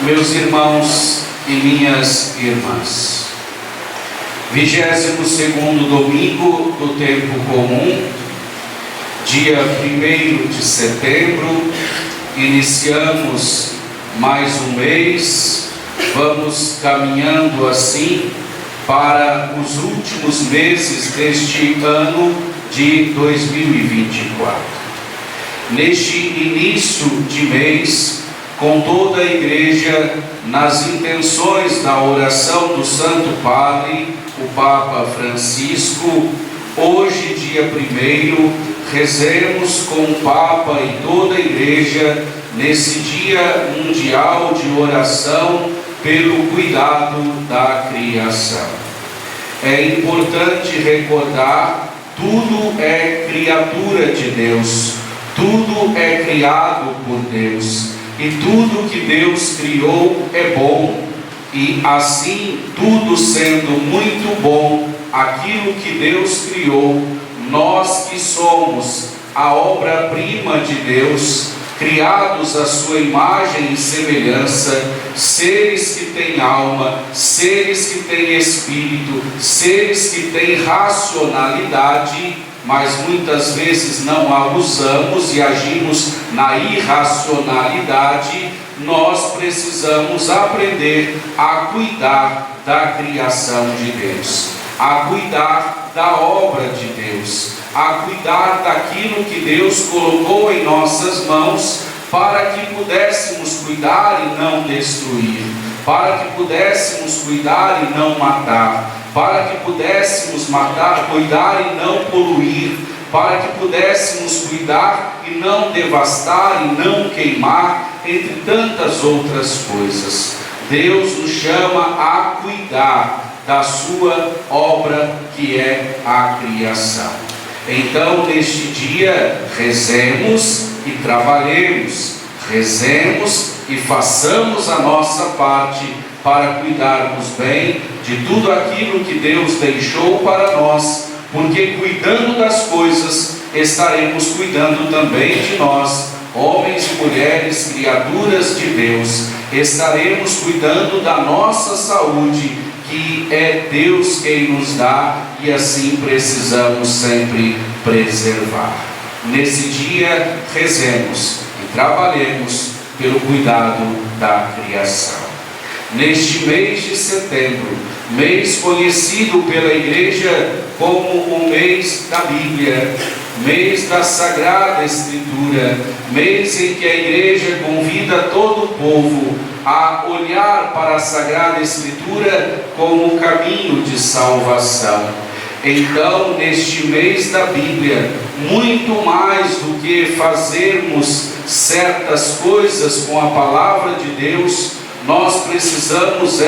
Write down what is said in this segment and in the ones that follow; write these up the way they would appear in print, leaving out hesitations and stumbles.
Meus irmãos e minhas irmãs, 22º domingo do tempo comum, dia 1º de setembro, iniciamos mais um mês, vamos caminhando assim para os últimos meses deste ano de 2024. Neste início de mês, com toda a igreja, nas intenções da oração do Santo Padre, o Papa Francisco, hoje, dia 1º, rezemos com o Papa e toda a igreja, nesse dia mundial de oração pelo cuidado da criação. É importante recordar, tudo é criatura de Deus, tudo é criado por Deus. E tudo que Deus criou é bom, e assim, tudo sendo muito bom, aquilo que Deus criou, nós que somos a obra-prima de Deus, criados à sua imagem e semelhança, seres que têm alma, seres que têm espírito, seres que têm racionalidade, mas muitas vezes não a usamos e agimos na irracionalidade. Nós precisamos aprender a cuidar da criação de Deus, a cuidar da obra de Deus, a cuidar daquilo que Deus colocou em nossas mãos, para que pudéssemos cuidar e não destruir, para que pudéssemos cuidar e não matar, para que pudéssemos cuidar e não poluir, para que pudéssemos cuidar e não devastar e não queimar, entre tantas outras coisas. Deus nos chama a cuidar da sua obra, que é a criação. Então, neste dia, rezemos e trabalhemos, rezemos e façamos a nossa parte para cuidarmos bem de tudo aquilo que Deus deixou para nós, porque cuidando das coisas, estaremos cuidando também de nós, homens e mulheres, criaturas de Deus. Estaremos cuidando da nossa saúde, que é Deus quem nos dá, e assim precisamos sempre preservar. Nesse dia, rezemos e trabalhemos pelo cuidado da criação. Neste mês de setembro, mês conhecido pela igreja como o mês da Bíblia, mês da Sagrada Escritura, mês em que a igreja convida todo o povo a olhar para a Sagrada Escritura como caminho de salvação. Então, neste mês da Bíblia, muito mais do que fazermos certas coisas com a palavra de Deus, nós precisamos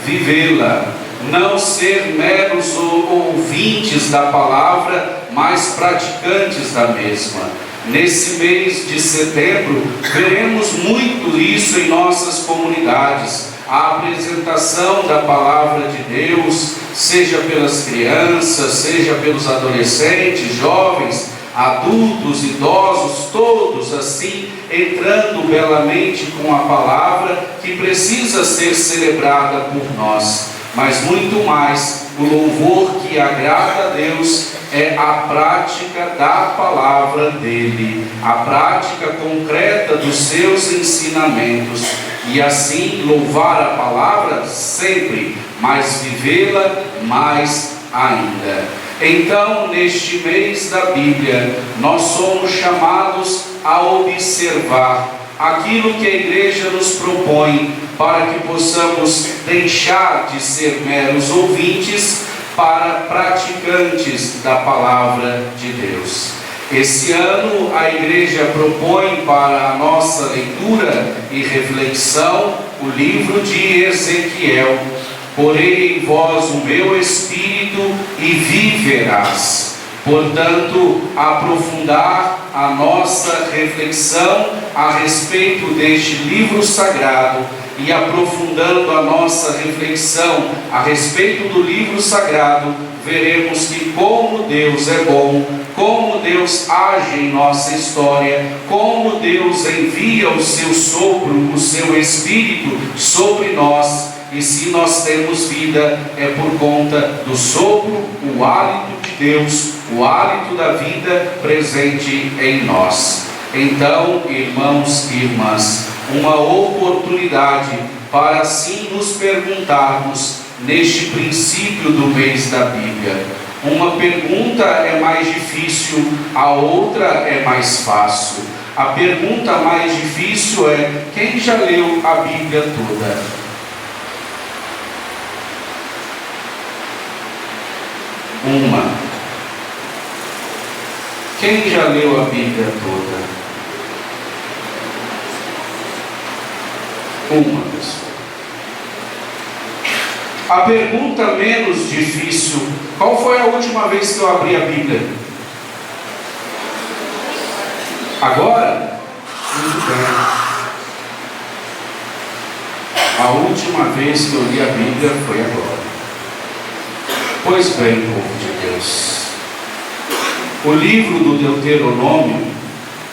vivê-la, não ser meros ouvintes da palavra, mas praticantes da mesma. Nesse mês de setembro, veremos muito isso em nossas comunidades, a apresentação da palavra de Deus, seja pelas crianças, seja pelos adolescentes, jovens, adultos, idosos, todos assim, entrando belamente com a palavra que precisa ser celebrada por nós. Mas muito mais, o louvor que agrada a Deus é a prática da palavra dele, a prática concreta dos seus ensinamentos, e assim louvar a palavra sempre, mas vivê-la mais ainda. Então, neste mês da Bíblia, nós somos chamados a observar aquilo que a igreja nos propõe, para que possamos deixar de ser meros ouvintes para praticantes da palavra de Deus. Esse ano a igreja propõe para a nossa leitura e reflexão o livro de Ezequiel. Porei em vós o meu espírito e viverás. Portanto, aprofundar a nossa reflexão a respeito deste livro sagrado e aprofundando a nossa reflexão a respeito do livro sagrado, veremos que como Deus é bom, como Deus age em nossa história, como Deus envia o seu sopro, o seu Espírito sobre nós. E se nós temos vida, é por conta do sopro, o hálito de Deus, o hálito da vida presente em nós. Então, irmãos e irmãs, uma oportunidade para assim nos perguntarmos neste princípio do mês da Bíblia. Uma pergunta é mais difícil, a outra é mais fácil. A pergunta mais difícil é: quem já leu a Bíblia toda? Uma. Quem já leu a Bíblia toda? Uma pessoa. A pergunta menos difícil: qual foi a última vez que eu abri a Bíblia? Agora? Muito bem. A última vez que eu li a Bíblia foi agora. Pois bem, povo de Deus, o livro do Deuteronômio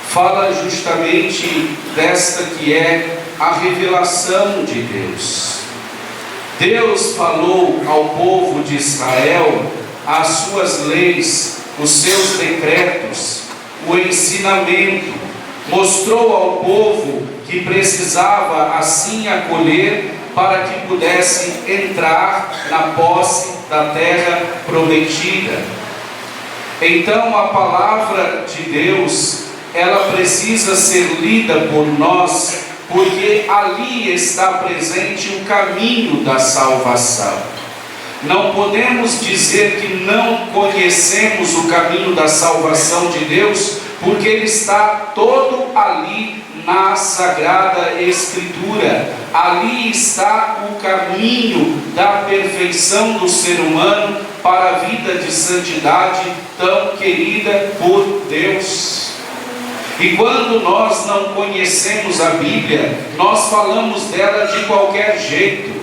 fala justamente desta que é a revelação de Deus. Deus falou ao povo de Israel as suas leis, os seus decretos, o ensinamento, mostrou ao povo que precisava assim acolher para que pudesse entrar na posse da terra prometida. Então a palavra de Deus, ela precisa ser lida por nós, porque ali está presente o caminho da salvação. Não podemos dizer que não conhecemos o caminho da salvação de Deus, porque ele está todo ali na Sagrada Escritura. Ali está o caminho da perfeição do ser humano para a vida de santidade tão querida por Deus. E quando nós não conhecemos a Bíblia, nós falamos dela de qualquer jeito.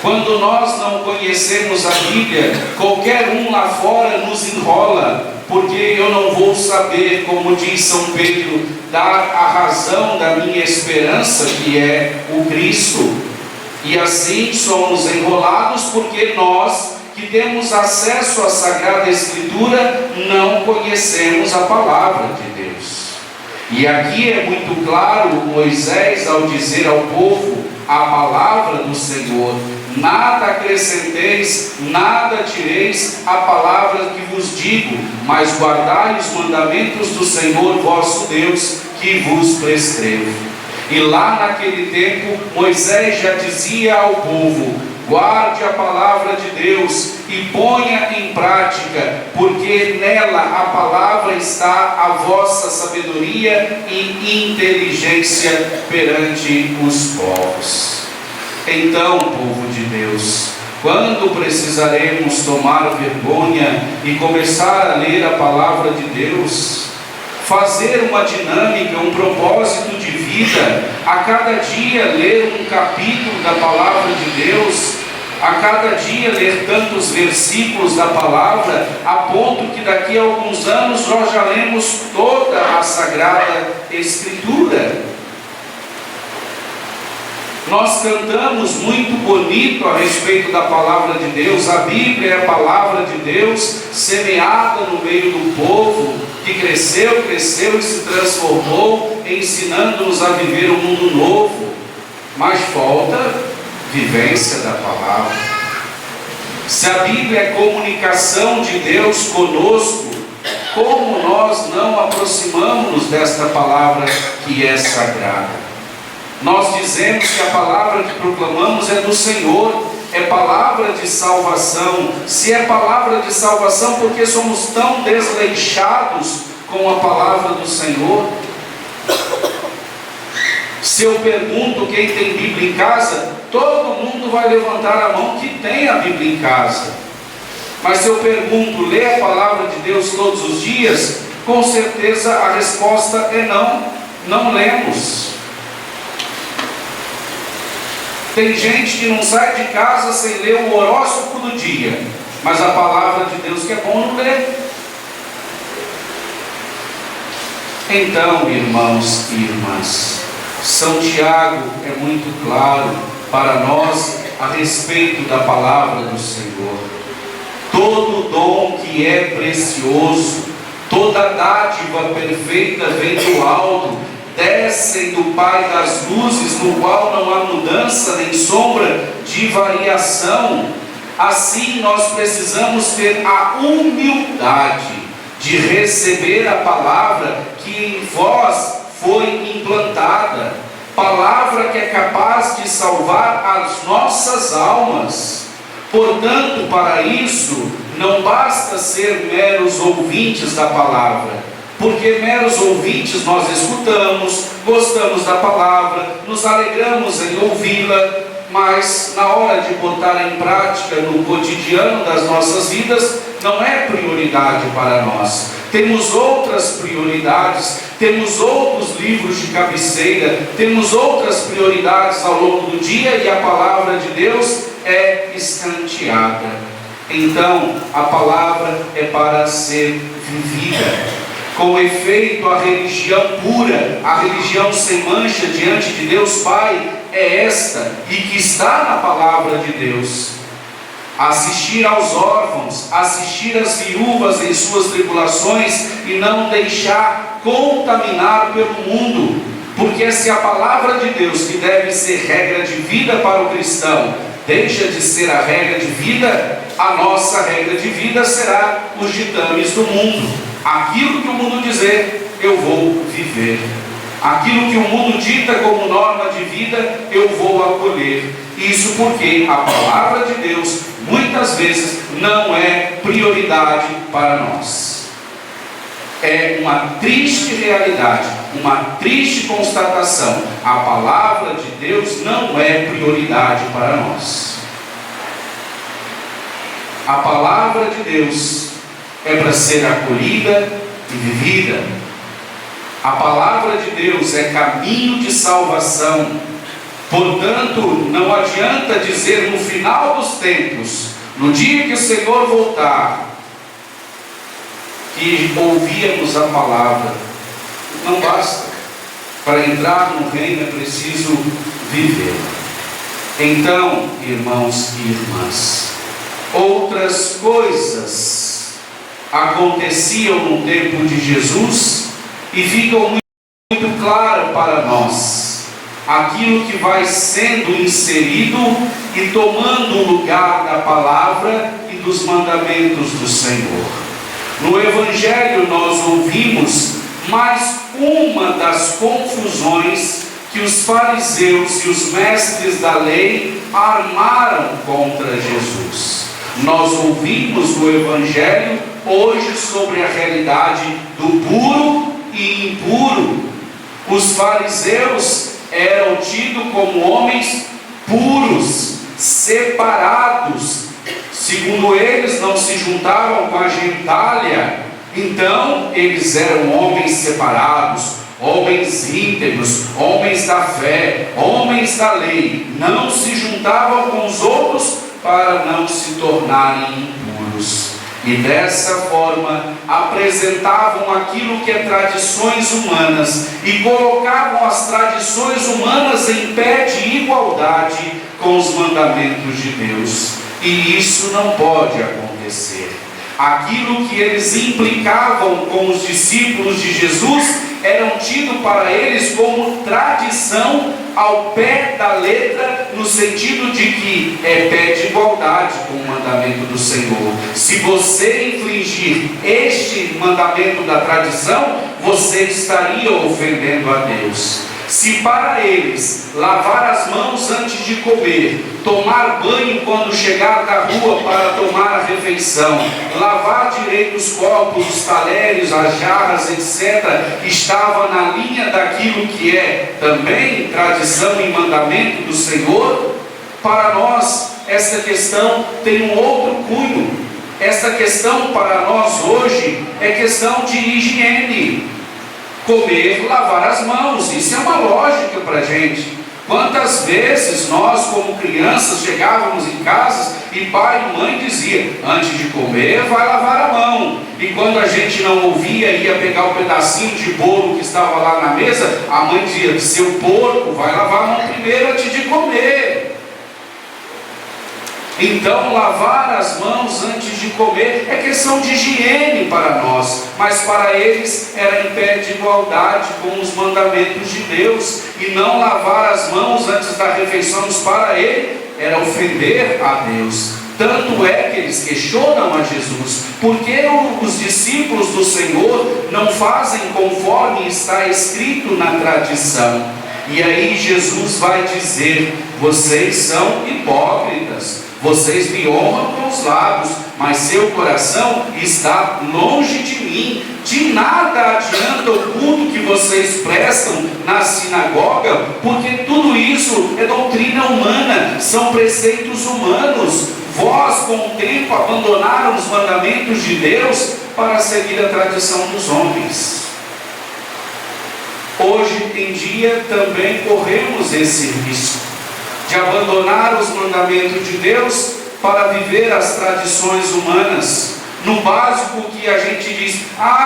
Quando nós não conhecemos a Bíblia, qualquer um lá fora nos enrola, porque eu não vou saber, como diz São Pedro, dar a razão da minha esperança, que é o Cristo. E assim somos enrolados, porque nós, que temos acesso à Sagrada Escritura, não conhecemos a palavra de Deus. E aqui é muito claro Moisés ao dizer ao povo a palavra do Senhor: nada acrescenteis, nada tireis a palavra que vos digo, mas guardai os mandamentos do Senhor vosso Deus, que vos prescrevo. E lá naquele tempo Moisés já dizia ao povo: guarde a palavra de Deus e ponha em prática, porque nela a palavra está a vossa sabedoria e inteligência perante os povos. Então, povo de Deus, quando precisaremos tomar vergonha e começar a ler a palavra de Deus, fazer uma dinâmica, um propósito de vida, a cada dia ler um capítulo da palavra de Deus, a cada dia ler tantos versículos da palavra, a ponto que daqui a alguns anos nós já lemos toda a Sagrada Escritura. Nós cantamos muito bonito a respeito da palavra de Deus. A Bíblia é a palavra de Deus semeada no meio do povo, que cresceu e se transformou, ensinando-nos a viver um mundo novo. Mas falta vivência da palavra. Se a Bíblia é comunicação de Deus conosco, como nós não aproximamos desta palavra que é sagrada? Nós dizemos que a palavra que proclamamos é do Senhor, é palavra de salvação. Se é palavra de salvação, por que somos tão desleixados com a palavra do Senhor? Se eu pergunto quem tem Bíblia em casa, todo mundo vai levantar a mão que tem a Bíblia em casa. Mas se eu pergunto, lê a palavra de Deus todos os dias? Com certeza a resposta é não, não lemos. Tem gente que não sai de casa sem ler o horóscopo do dia, mas a palavra de Deus que é bom não ler. Então, irmãos e irmãs, São Tiago é muito claro para nós a respeito da palavra do Senhor. Todo dom que é precioso, toda dádiva perfeita vem do alto, descem do Pai das luzes, no qual não há mudança nem sombra de variação. Assim nós precisamos ter a humildade de receber a palavra que em vós foi implantada, palavra que é capaz de salvar as nossas almas. Portanto, para isso, não basta ser meros ouvintes da palavra, porque meros ouvintes nós escutamos, gostamos da palavra, nos alegramos em ouvi-la, mas na hora de botar em prática no cotidiano das nossas vidas, não é prioridade para nós. Temos outras prioridades, temos outros livros de cabeceira, temos outras prioridades ao longo do dia, e a palavra de Deus é escanteada. Então, a palavra é para ser vivida. Com efeito, a religião pura, a religião sem mancha diante de Deus Pai, é esta, e que está na palavra de Deus. Assistir aos órfãos, assistir às viúvas em suas tribulações, e não deixar contaminar pelo mundo, porque se a palavra de Deus, que deve ser regra de vida para o cristão, deixa de ser a regra de vida, a nossa regra de vida será os ditames do mundo. Aquilo que o mundo dizer, eu vou viver. Aquilo que o mundo dita como norma de vida, eu vou acolher. Isso porque a palavra de Deus, muitas vezes, não é prioridade para nós. É uma triste realidade, uma triste constatação. A palavra de Deus não é prioridade para nós. A palavra de Deus é para ser acolhida e vivida. A palavra de Deus é caminho de salvação. Portanto, não adianta dizer no final dos tempos, no dia que o Senhor voltar, que ouvíamos a palavra. Não basta. Para entrar no reino é preciso viver. Então, irmãos e irmãs, outras coisas aconteciam no tempo de Jesus e ficam muito claras para nós. Aquilo que vai sendo inserido e tomando o lugar da palavra e dos mandamentos do Senhor. No Evangelho nós ouvimos mais uma das confusões que os fariseus e os mestres da lei armaram contra Jesus. Nós ouvimos no Evangelho hoje sobre a realidade do puro e impuro. Os fariseus eram tidos como homens puros, separados. Segundo eles, não se juntavam com a gentalha. Então, eles eram homens separados, homens íntegros, homens da fé, homens da lei. Não se juntavam com os outros para não se tornarem impuros. E dessa forma apresentavam aquilo que é tradições humanas e colocavam as tradições humanas em pé de igualdade com os mandamentos de Deus. E isso não pode acontecer. Aquilo que eles implicavam com os discípulos de Jesus eram tido para eles como tradição ao pé da letra, no sentido de que é pé de igualdade com o mandamento do Senhor. Se você infringir este mandamento da tradição, você estaria ofendendo a Deus. Se para eles lavar as mãos antes de comer, tomar banho quando chegar da rua para tomar a refeição, lavar direito os copos, os talheres, as jarras, etc., estava na linha daquilo que é também tradição e mandamento do Senhor, para nós esta questão tem um outro cunho. Esta Esta questão para nós hoje é questão de higiene. Comer, lavar as mãos, isso é uma lógica para a gente. Quantas vezes nós, como crianças, chegávamos em casa e pai e mãe dizia: antes de comer, vai lavar a mão. E quando a gente não ouvia, ia pegar um pedacinho de bolo que estava lá na mesa, a mãe dizia: seu porco, vai lavar a mão primeiro antes de comer. Então, lavar as mãos antes de comer é questão de higiene para nós, mas para eles era em pé de igualdade com os mandamentos de Deus. E não lavar as mãos antes da refeição para ele era ofender a Deus. Tanto é que eles questionam a Jesus: por que os discípulos do Senhor não fazem conforme está escrito na tradição? E aí Jesus vai dizer: vocês são hipócritas. Vocês me honram com os lábios, mas seu coração está longe de mim. De nada adianta o culto que vocês prestam na sinagoga, porque tudo isso é doutrina humana, são preceitos humanos. Vós, com o tempo, abandonaram os mandamentos de Deus para seguir a tradição dos homens. Hoje em dia também corremos esse risco de abandonar os mandamentos de Deus para viver as tradições humanas. No básico que a gente diz: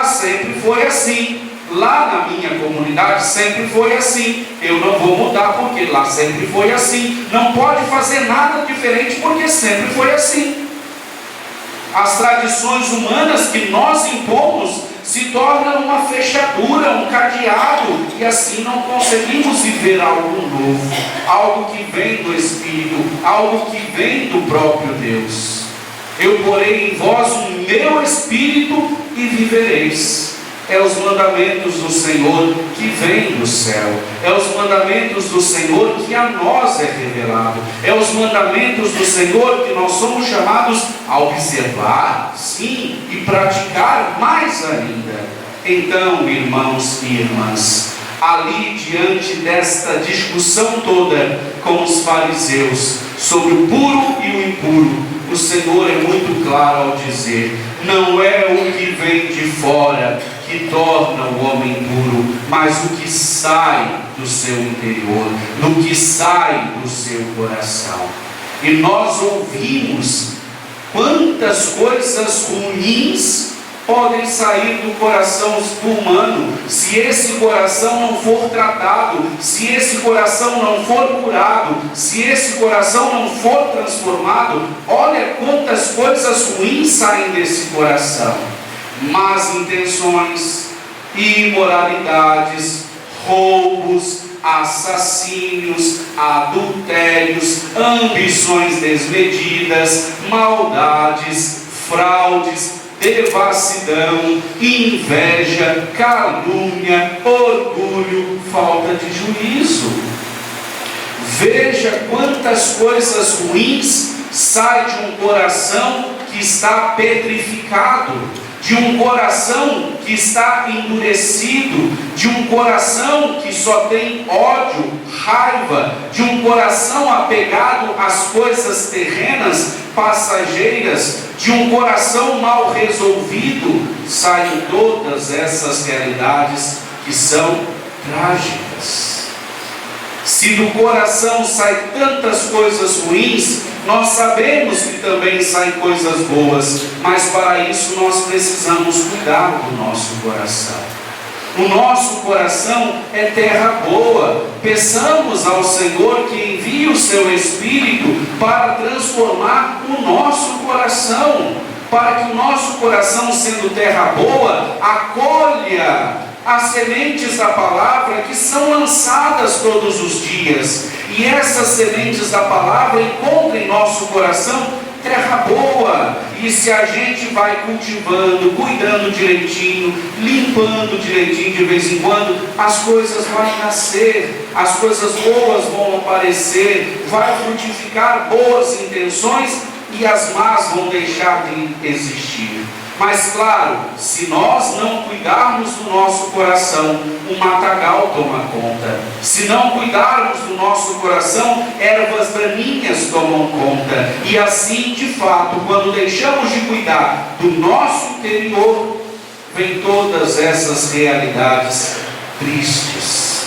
sempre foi assim, lá na minha comunidade sempre foi assim, eu não vou mudar porque lá sempre foi assim, não pode fazer nada diferente porque sempre foi assim. As tradições humanas que nós impomos se tornam uma fechadura, um cadeado, e assim não conseguimos viver algo novo, algo que vem do Espírito, algo que vem do próprio Deus. Eu porei em vós o meu Espírito e vivereis. É os mandamentos do Senhor que vem do céu, é os mandamentos do Senhor que a nós é revelado, é os mandamentos do Senhor que nós somos chamados a observar, sim, e praticar mais ainda. Então, irmãos e irmãs, ali diante desta discussão toda com os fariseus sobre o puro e o impuro, o Senhor é muito claro ao dizer: não é o que vem de fora que torna o homem puro, mas o que sai do seu interior, do que sai do seu coração. E nós ouvimos quantas coisas ruins podem sair do coração humano, se esse coração não for tratado, se esse coração não for curado, se esse coração não for transformado. Olha quantas coisas ruins saem desse coração: más intenções, imoralidades, roubos, assassínios, adultérios, ambições desmedidas, maldades, fraudes, devassidão, inveja, calúnia, orgulho, falta de juízo. Veja quantas coisas ruins saem de um coração que está petrificado, de um coração que está endurecido, de um coração que só tem ódio, raiva, de um coração apegado às coisas terrenas, passageiras, de um coração mal resolvido. Saem todas essas realidades que são trágicas. Se do coração saem tantas coisas ruins, nós sabemos que também saem coisas boas, mas para isso nós precisamos cuidar do nosso coração. O nosso coração é terra boa. Peçamos ao Senhor que envie o seu Espírito para transformar o nosso coração, para que o nosso coração, sendo terra boa, acolha as sementes da palavra que são lançadas todos os dias, e essas sementes da palavra encontram em nosso coração terra boa. E se a gente vai cultivando, cuidando direitinho, limpando direitinho de vez em quando, as coisas vão nascer, as coisas boas vão aparecer, vai frutificar boas intenções e as más vão deixar de existir. Mas claro, se nós não cuidarmos do nosso coração, um matagal toma conta. Se não cuidarmos do nosso coração, ervas daninhas tomam conta. E assim, de fato, quando deixamos de cuidar do nosso interior, vem todas essas realidades tristes,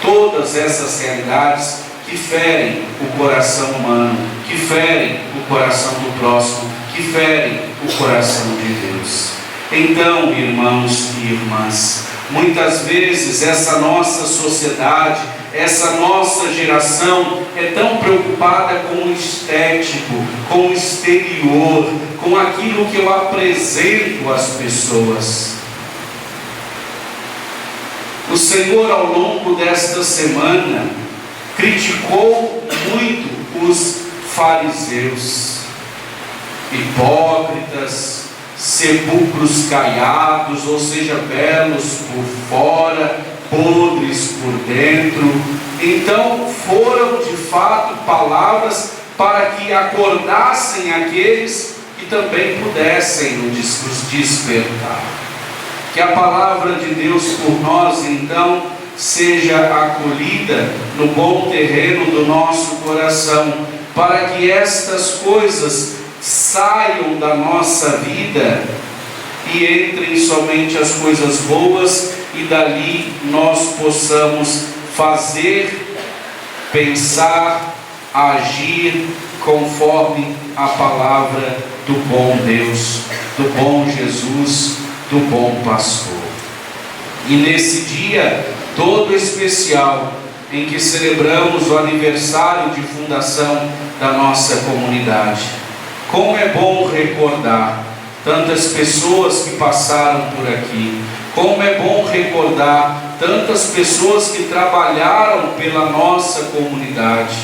todas essas realidades que ferem o coração humano, que ferem o coração do próximo, que ferem o coração de Deus. Então, irmãos e irmãs, muitas vezes essa nossa sociedade, essa nossa geração é tão preocupada com o estético, com o exterior, com aquilo que eu apresento às pessoas. O Senhor, ao longo desta semana, criticou muito os fariseus, hipócritas, sepulcros caiados, ou seja, belos por fora, podres por dentro. Então foram de fato palavras para que acordassem aqueles que também pudessem nos despertar. Que a palavra de Deus por nós então seja acolhida no bom terreno do nosso coração, para que estas coisas saiam da nossa vida e entrem somente as coisas boas, e dali nós possamos fazer, pensar, agir conforme a palavra do bom Deus, do bom Jesus, do bom pastor. E nesse dia todo especial, em que celebramos o aniversário de fundação da nossa comunidade, como é bom recordar tantas pessoas que passaram por aqui, como é bom recordar tantas pessoas que trabalharam pela nossa comunidade,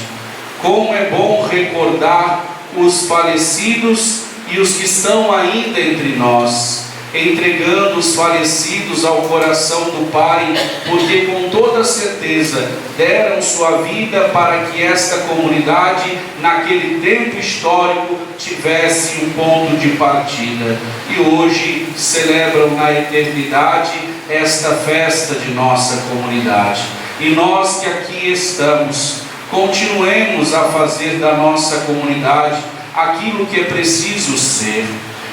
como é bom recordar os falecidos e os que estão ainda entre nós, entregando os falecidos ao coração do Pai, porque com toda certeza deram sua vida para que esta comunidade, naquele tempo histórico, tivesse um ponto de partida. E hoje celebram na eternidade esta festa de nossa comunidade. E nós que aqui estamos, continuemos a fazer da nossa comunidade aquilo que é preciso ser.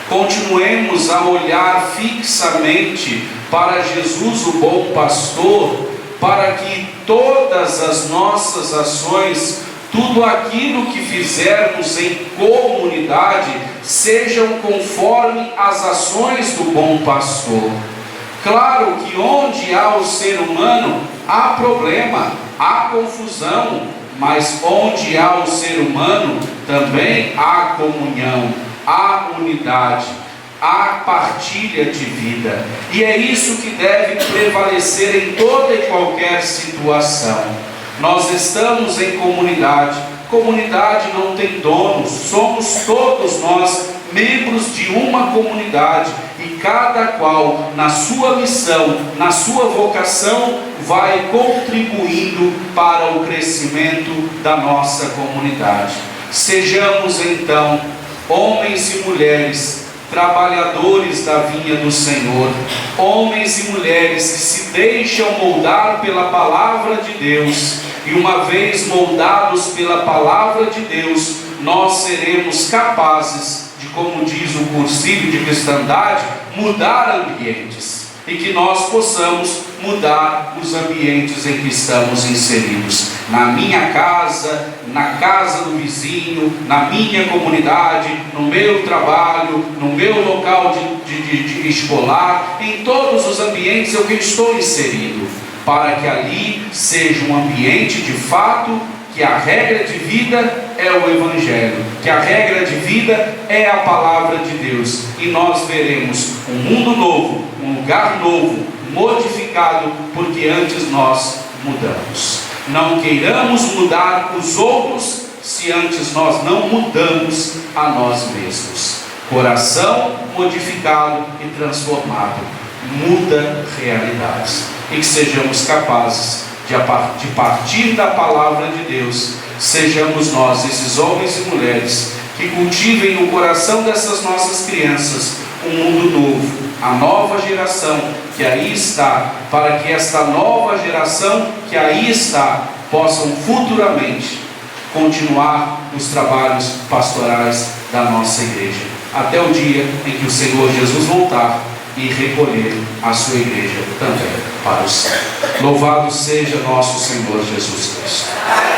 Continuemos a olhar fixamente para Jesus, o bom pastor, para que todas as nossas ações, tudo aquilo que fizermos em comunidade, sejam conforme as ações do bom pastor. Claro que onde há o ser humano, há problema, há confusão, mas onde há o ser humano, também há comunhão, há unidade, há partilha de vida. E é isso que deve prevalecer em toda e qualquer situação. Nós estamos em comunidade. Comunidade não tem donos, somos todos nós membros de uma comunidade, e cada qual na sua missão, na sua vocação, vai contribuindo para o crescimento da nossa comunidade. Sejamos então homens e mulheres trabalhadores da vinha do Senhor, homens e mulheres que se deixam moldar pela palavra de Deus, e uma vez moldados pela palavra de Deus, nós seremos capazes de, como diz o cursilho de cristandade, mudar ambientes, e que nós possamos mudar os ambientes em que estamos inseridos, na minha casa, na casa do vizinho, na minha comunidade, no meu trabalho, no meu local de escolar, em todos os ambientes em que estou inserido, para que ali seja um ambiente de fato que a regra de vida é o Evangelho, que a regra de vida é a palavra de Deus, e nós veremos um mundo novo, um lugar novo, modificado, porque antes nós mudamos. Não queiramos mudar os outros, se antes nós não mudamos a nós mesmos. Coração modificado e transformado muda realidades, e que sejamos capazes de partir da palavra de Deus, sejamos nós, esses homens e mulheres, que cultivem no coração dessas nossas crianças um mundo novo, a nova geração que aí está, para que esta nova geração que aí está possam futuramente continuar os trabalhos pastorais da nossa igreja, até o dia em que o Senhor Jesus voltar e recolher a sua igreja também para o céu. Louvado seja nosso Senhor Jesus Cristo.